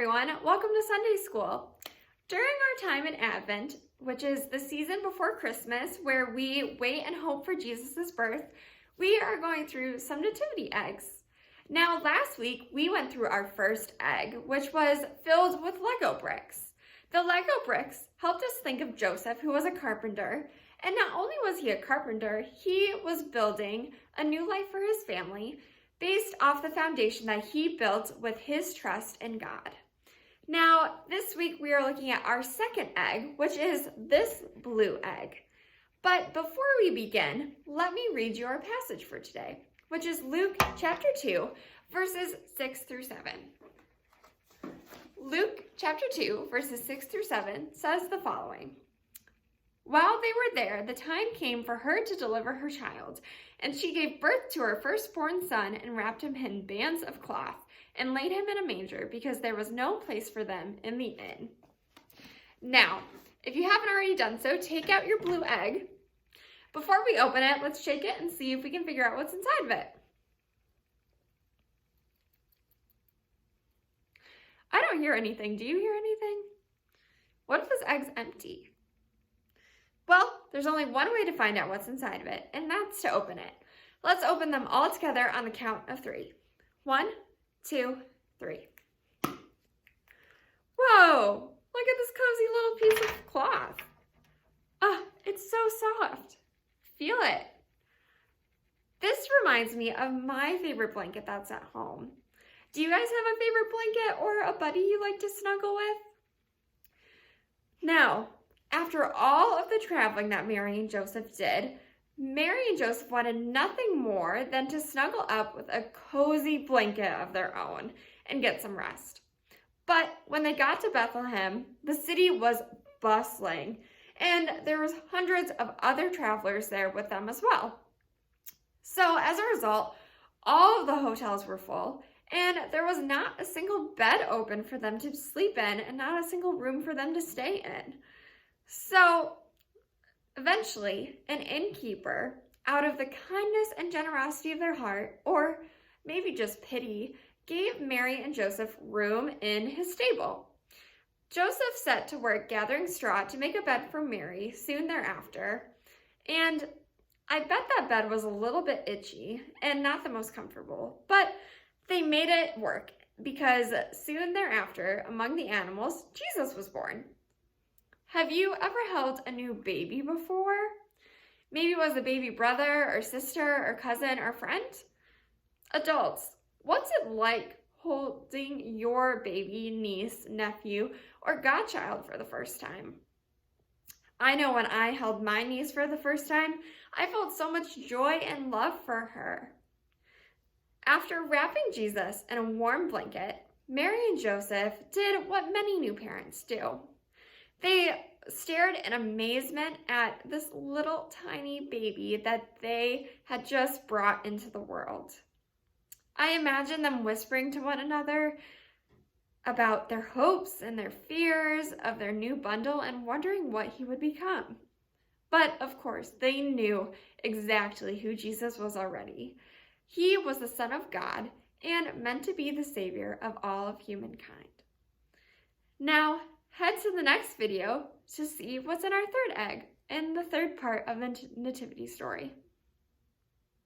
everyone, welcome to Sunday School. During our time in Advent, which is the season before Christmas where we wait and hope for Jesus' birth, we are going through some nativity eggs. Now last week we went through our first egg, which was filled with Lego bricks. The Lego bricks helped us think of Joseph, who was a carpenter, and not only was he a carpenter, he was building a new life for his family based off the foundation that he built with his trust in God. Now, this week we are looking at our second egg, which is this blue egg. But before we begin, let me read you our passage for today, which is Luke chapter 2, verses 6 through 7. Luke chapter 2, verses 6 through 7 says the following. While they were there, the time came for her to deliver her child, and she gave birth to her firstborn son and wrapped him in bands of cloth and laid him in a manger because there was no place for them in the inn. Now, if you haven't already done so, take out your blue egg. Before we open it, let's shake it and see if we can figure out what's inside of it. I don't hear anything. Do you hear anything? What if this egg's empty? Well, there's only one way to find out what's inside of it, and that's to open it. Let's open them all together on the count of 3. 1, 2, 3. Whoa! Look at this cozy little piece of cloth. Ah, it's so soft. Feel it. This reminds me of my favorite blanket that's at home. Do you guys have a favorite blanket or a buddy you like to snuggle with? Now, after all of the traveling that Mary and Joseph did, Mary and Joseph wanted nothing more than to snuggle up with a cozy blanket of their own and get some rest. But when they got to Bethlehem, the city was bustling, and there was hundreds of other travelers there with them as well. So as a result, all of the hotels were full, and there was not a single bed open for them to sleep in and not a single room for them to stay in. So eventually, an innkeeper, out of the kindness and generosity of their heart, or maybe just pity, gave Mary and Joseph room in his stable. Joseph set to work gathering straw to make a bed for Mary soon thereafter, and I bet that bed was a little bit itchy and not the most comfortable, but they made it work because soon thereafter, among the animals, Jesus was born. Have you ever held a new baby before? Maybe it was a baby brother or sister or cousin or friend? Adults, what's it like holding your baby, niece, nephew, or godchild for the first time? I know when I held my niece for the first time, I felt so much joy and love for her. After wrapping Jesus in a warm blanket, Mary and Joseph did what many new parents do. They stared in amazement at this little tiny baby that they had just brought into the world. I imagine them whispering to one another about their hopes and their fears of their new bundle and wondering what he would become. But of course, they knew exactly who Jesus was already. He was the Son of God and meant to be the Savior of all of humankind. Now, head to the next video to see what's in our third egg and the third part of the nativity story.